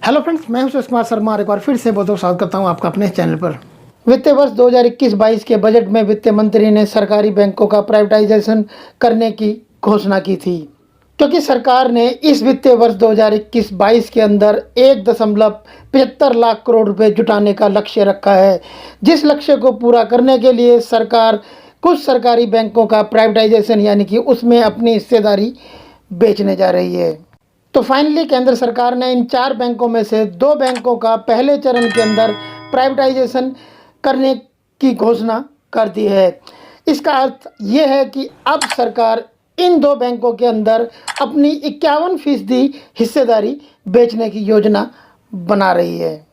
Hello friends, मैं हूं सुरेश कुमार शर्मा और एक बार फिर से बहुत बहुत स्वागत करता हूं आपका अपने चैनल पर। वित्तीय वर्ष 2021-22 के बजट में वित्त मंत्री ने सरकारी बैंकों का प्राइवेटाइजेशन करने की घोषणा की थी, क्योंकि सरकार ने इस वित्तीय वर्ष 2021-22 के अंदर 1.75 लाख करोड़ रुपए जुटाने का लक्ष्य रखा है। जिस लक्ष्य को पूरा करने के लिए सरकार कुछ सरकारी बैंकों का प्राइवेटाइजेशन यानी कि उसमें अपनी हिस्सेदारी बेचने जा रही है। तो फाइनली केंद्र सरकार ने इन 4 बैंकों में से 2 बैंकों का पहले चरण के अंदर प्राइवेटाइजेशन करने की घोषणा कर दी है। इसका अर्थ ये है कि अब सरकार इन 2 बैंकों के अंदर अपनी 51% हिस्सेदारी बेचने की योजना बना रही है।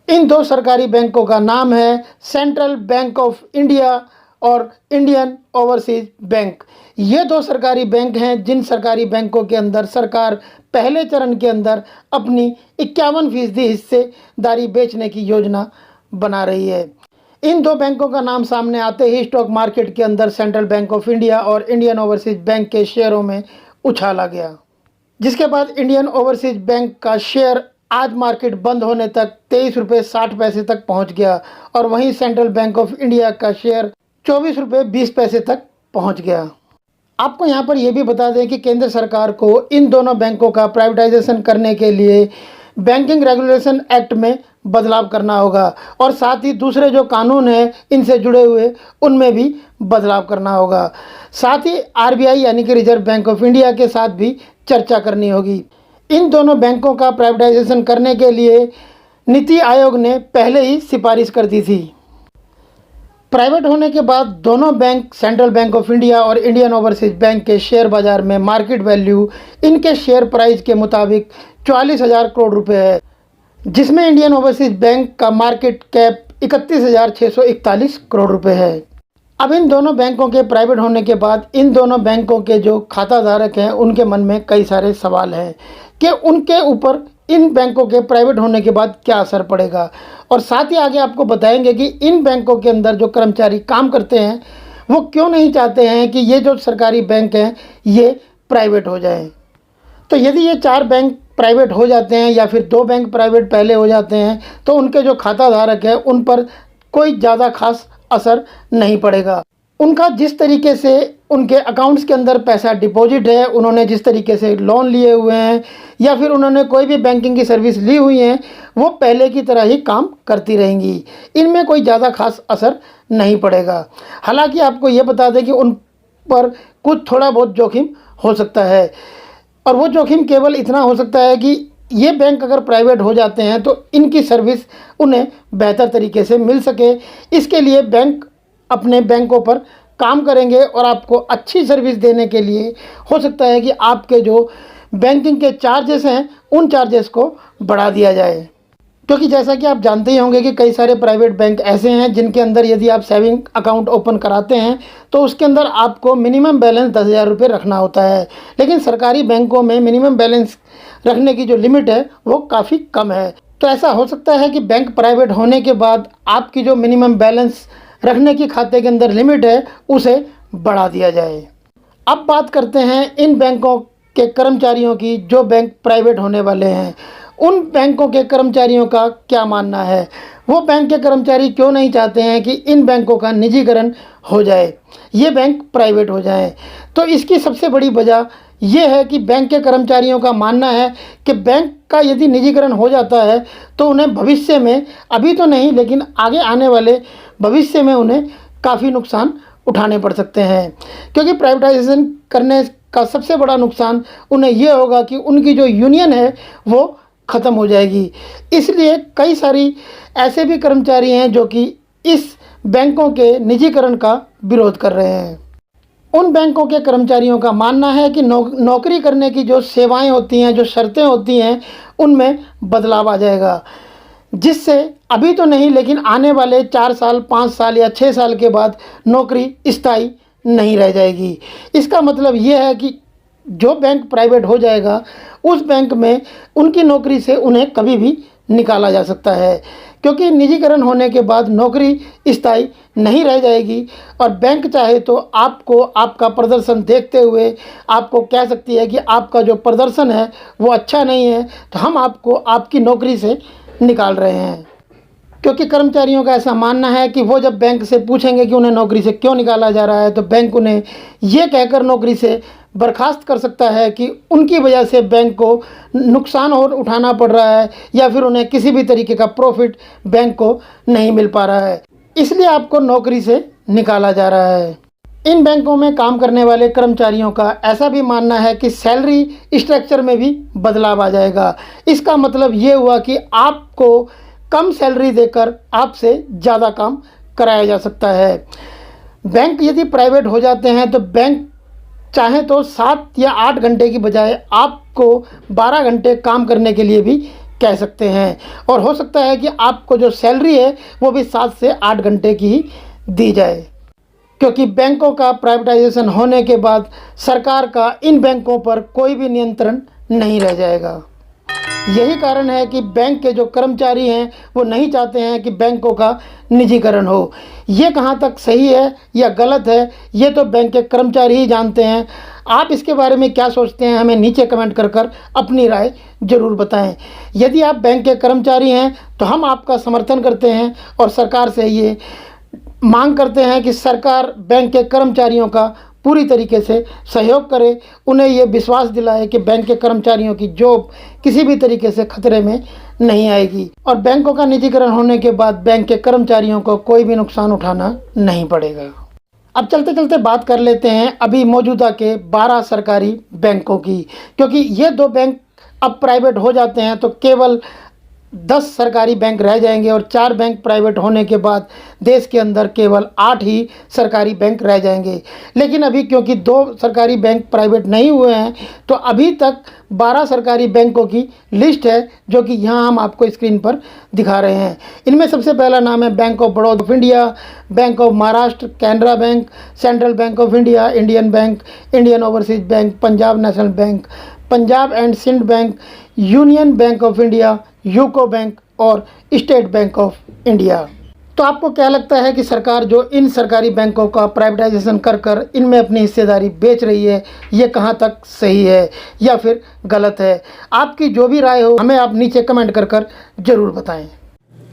इन 2 सरकारी बैंकों का नाम है सेंट्रल बैंक ऑफ इंडिया और इंडियन ओवरसीज बैंक। ये 2 सरकारी बैंक हैं जिन सरकारी बैंकों के अंदर सरकार पहले चरण के अंदर अपनी 51% हिस्सेदारी बेचने की योजना बना रही है। इन 2 बैंकों का नाम सामने आते ही स्टॉक मार्केट के अंदर सेंट्रल बैंक ऑफ इंडिया और इंडियन ओवरसीज बैंक के शेयरों में उछाल आ गया, जिसके बाद इंडियन ओवरसीज बैंक का शेयर आज मार्केट बंद होने तक 23 रुपये 60 पैसे तक पहुंच गया और वहीं सेंट्रल बैंक ऑफ इंडिया का शेयर 24 रुपये 20 पैसे तक पहुंच गया। आपको यहां पर यह भी बता दें कि केंद्र सरकार को इन दोनों बैंकों का प्राइवेटाइजेशन करने के लिए बैंकिंग रेगुलेशन एक्ट में बदलाव करना होगा और साथ ही दूसरे जो कानून हैं इनसे जुड़े हुए उनमें भी बदलाव करना होगा। साथ ही आरबीआई यानी कि रिजर्व बैंक ऑफ इंडिया के साथ भी चर्चा करनी होगी। इन दोनों बैंकों का प्राइवेटाइजेशन करने के लिए नीति आयोग ने पहले ही सिफारिश कर दी थी। प्राइवेट होने के बाद दोनों bank central bank of India और इंडियन ओवरसीज बैंक के शेयर बाजार में मार्केट वैल्यू इनके शेयर प्राइस के मुताबिक 44,000 करोड़ रुपए है, जिसमें इंडियन ओवरसीज बैंक का मार्केट कैप 31,641 करोड़ रुपए है। अब इन दोनों बैंकों के प्राइवेट होने के बाद इन दोनों बैंकों के जो खाता धारक हैं उनके मन में कई सारे सवाल हैं कि उनके ऊपर इन बैंकों के प्राइवेट होने के बाद क्या असर पड़ेगा, और साथ ही आगे आपको बताएंगे कि इन बैंकों के अंदर जो कर्मचारी काम करते हैं वो क्यों नहीं चाहते हैं कि ये जो सरकारी बैंक हैं ये प्राइवेट हो जाएं। तो यदि ये 4 बैंक प्राइवेट हो जाते हैं या फिर 2 बैंक प्राइवेट पहले हो जाते हैं तो उनके जो खाता धारक है उन पर कोई ज़्यादा खास असर नहीं पड़ेगा। उनका जिस तरीके से उनके अकाउंट्स के अंदर पैसा डिपॉजिट है, उन्होंने जिस तरीके से लोन लिए हुए हैं या फिर उन्होंने कोई भी बैंकिंग की सर्विस ली हुई है वो पहले की तरह ही काम करती रहेंगी। इनमें कोई ज़्यादा खास असर नहीं पड़ेगा। हालांकि आपको ये बता दें कि उन पर कुछ थोड़ा बहुत जोखिम हो सकता है, और वो जोखिम केवल इतना हो सकता है कि ये बैंक अगर प्राइवेट हो जाते हैं तो इनकी सर्विस उन्हें बेहतर तरीके से मिल सके। इसके लिए बैंक अपने बैंकों पर काम करेंगे और आपको अच्छी सर्विस देने के लिए हो सकता है कि आपके जो बैंकिंग के चार्जेस हैं उन चार्जेस को बढ़ा दिया जाए। क्योंकि जैसा कि आप जानते ही होंगे कि कई सारे प्राइवेट बैंक ऐसे हैं जिनके अंदर यदि आप सेविंग अकाउंट ओपन कराते हैं तो उसके अंदर आपको मिनिमम बैलेंस 10,000 रुपये रखना होता है, लेकिन सरकारी बैंकों में मिनिमम बैलेंस रखने की जो लिमिट है वो काफ़ी कम है। तो ऐसा हो सकता है कि बैंक प्राइवेट होने के बाद आपकी जो मिनिमम बैलेंस रखने की खाते के अंदर लिमिट है उसे बढ़ा दिया जाए। अब बात करते हैं इन बैंकों के कर्मचारियों की जो बैंक प्राइवेट होने वाले हैं। उन बैंकों के कर्मचारियों का क्या मानना है, वो बैंक के कर्मचारी क्यों नहीं चाहते हैं कि इन बैंकों का निजीकरण हो जाए, ये बैंक प्राइवेट हो जाएं। तो इसकी सबसे बड़ी वजह यह है कि बैंक के कर्मचारियों का मानना है कि बैंक का यदि निजीकरण हो जाता है तो उन्हें भविष्य में, अभी तो नहीं लेकिन आगे आने वाले भविष्य में उन्हें काफ़ी नुकसान उठाने पड़ सकते हैं। क्योंकि प्राइवेटाइजेशन करने का सबसे बड़ा नुकसान उन्हें यह होगा कि उनकी जो यूनियन है वो ख़त्म हो जाएगी। इसलिए कई सारी ऐसे भी कर्मचारी हैं जो कि इस बैंकों के निजीकरण का विरोध कर रहे हैं। उन बैंकों के कर्मचारियों का मानना है कि नौकरी करने की जो सेवाएं होती हैं, जो शर्तें होती हैं, उनमें बदलाव आ जाएगा, जिससे अभी तो नहीं लेकिन आने वाले 4 साल 5 साल या 6 साल के बाद नौकरी स्थायी नहीं रह जाएगी। इसका मतलब ये है कि जो बैंक प्राइवेट हो जाएगा उस बैंक में उनकी नौकरी से उन्हें कभी भी निकाला जा सकता है, क्योंकि निजीकरण होने के बाद नौकरी स्थायी नहीं रह जाएगी और बैंक चाहे तो आपको आपका प्रदर्शन देखते हुए आपको कह सकती है कि आपका जो प्रदर्शन है वो अच्छा नहीं है, तो हम आपको आपकी नौकरी से निकाल रहे हैं। क्योंकि कर्मचारियों का ऐसा मानना है कि वो जब बैंक से पूछेंगे कि उन्हें नौकरी से क्यों निकाला जा रहा है, तो बैंक उन्हें ये कहकर नौकरी से बर्खास्त कर सकता है कि उनकी वजह से बैंक को नुकसान और उठाना पड़ रहा है या फिर उन्हें किसी भी तरीके का प्रॉफिट बैंक को नहीं मिल पा रहा है, इसलिए आपको नौकरी से निकाला जा रहा है। इन बैंकों में काम करने वाले कर्मचारियों का ऐसा भी मानना है कि सैलरी स्ट्रक्चर में भी बदलाव आ जाएगा। इसका मतलब ये हुआ कि आपको कम सैलरी देकर आपसे ज़्यादा काम कराया जा सकता है। बैंक यदि प्राइवेट हो जाते हैं तो बैंक चाहे तो 7 या 8 घंटे की बजाय आपको 12 घंटे काम करने के लिए भी कह सकते हैं और हो सकता है कि आपको जो सैलरी है वो भी 7 से 8 घंटे की ही दी जाए, क्योंकि बैंकों का प्राइवेटाइजेशन होने के बाद सरकार का इन बैंकों पर कोई भी नियंत्रण नहीं रह जाएगा। यही कारण है कि बैंक के जो कर्मचारी हैं वो नहीं चाहते हैं कि बैंकों का निजीकरण हो। ये कहाँ तक सही है या गलत है, ये तो बैंक के कर्मचारी ही जानते हैं। आप इसके बारे में क्या सोचते हैं, हमें नीचे कमेंट कर अपनी राय ज़रूर बताएं। यदि आप बैंक के कर्मचारी हैं तो हम आपका समर्थन करते हैं और सरकार से ये मांग करते हैं कि सरकार बैंक के कर्मचारियों का पूरी तरीके से सहयोग करे, उन्हें ये विश्वास दिलाए कि बैंक के कर्मचारियों की जॉब किसी भी तरीके से खतरे में नहीं आएगी और बैंकों का निजीकरण होने के बाद बैंक के कर्मचारियों को कोई भी नुकसान उठाना नहीं पड़ेगा। अब चलते चलते बात कर लेते हैं अभी मौजूदा के 12 सरकारी बैंकों की, क्योंकि ये 2 बैंक अब प्राइवेट हो जाते हैं तो केवल 10 सरकारी बैंक रह जाएंगे और 4 बैंक प्राइवेट होने के बाद देश के अंदर केवल 8 ही सरकारी बैंक रह जाएंगे। लेकिन अभी क्योंकि 2 सरकारी बैंक प्राइवेट नहीं हुए हैं तो अभी तक 12 सरकारी बैंकों की लिस्ट है, जो कि यहाँ हम आपको स्क्रीन पर दिखा रहे हैं। इनमें सबसे पहला नाम है bank of Baroda of India, bank of Maharashtra, Canara bank, central bank of India, Indian bank, Indian overseas bank, Punjab national bank, Punjab and Sindh bank, union bank of India, UCO bank और स्टेट बैंक ऑफ इंडिया। तो आपको क्या लगता है कि सरकार जो इन सरकारी बैंकों का प्राइवेटाइजेशन कर इनमें अपनी हिस्सेदारी बेच रही है, ये कहाँ तक सही है या फिर गलत है? आपकी जो भी राय हो हमें आप नीचे कमेंट कर ज़रूर बताएं।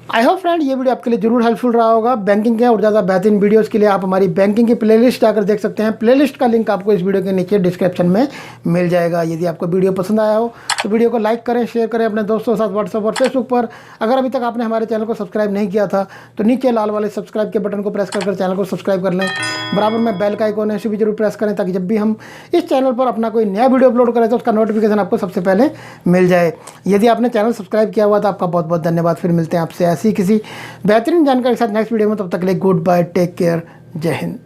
आई होप फ्रेंड ये वीडियो आपके लिए जरूर हेल्पफुल रहा होगा। बैंकिंग के और ज़्यादा बेहतरीन वीडियोस के लिए आप हमारी बैंकिंग की प्लेलिस्ट जाकर देख सकते हैं। प्लेलिस्ट का लिंक आपको इस वीडियो के नीचे डिस्क्रिप्शन में मिल जाएगा। यदि आपको वीडियो पसंद आया हो तो वीडियो को लाइक करें, शेयर करें अपने दोस्तों के साथ व्हाट्सएप और फेसबुक पर। अगर अभी तक आपने हमारे चैनल को सब्सक्राइब नहीं किया था तो नीचे लाल वाले सब्सक्राइब के बटन को प्रेस कर चैनल को सब्सक्राइब कर लें। बराबर में बेल का आइकॉन है, इसे भी जरूर प्रेस करें ताकि जब भी हम इस चैनल पर अपना कोई नया वीडियो अपलोड करें तो उसका नोटिफिकेशन आपको सबसे पहले मिल जाए। यदि आपने चैनल सब्सक्राइब किया हुआ तो आपका बहुत बहुत धन्यवाद। फिर मिलते हैं आपसे ऐसी किसी बेहतरीन जानकारी के साथ नेक्स्ट वीडियो में। तब तक के लिए गुड बाय, टेक केयर, जय हिंद।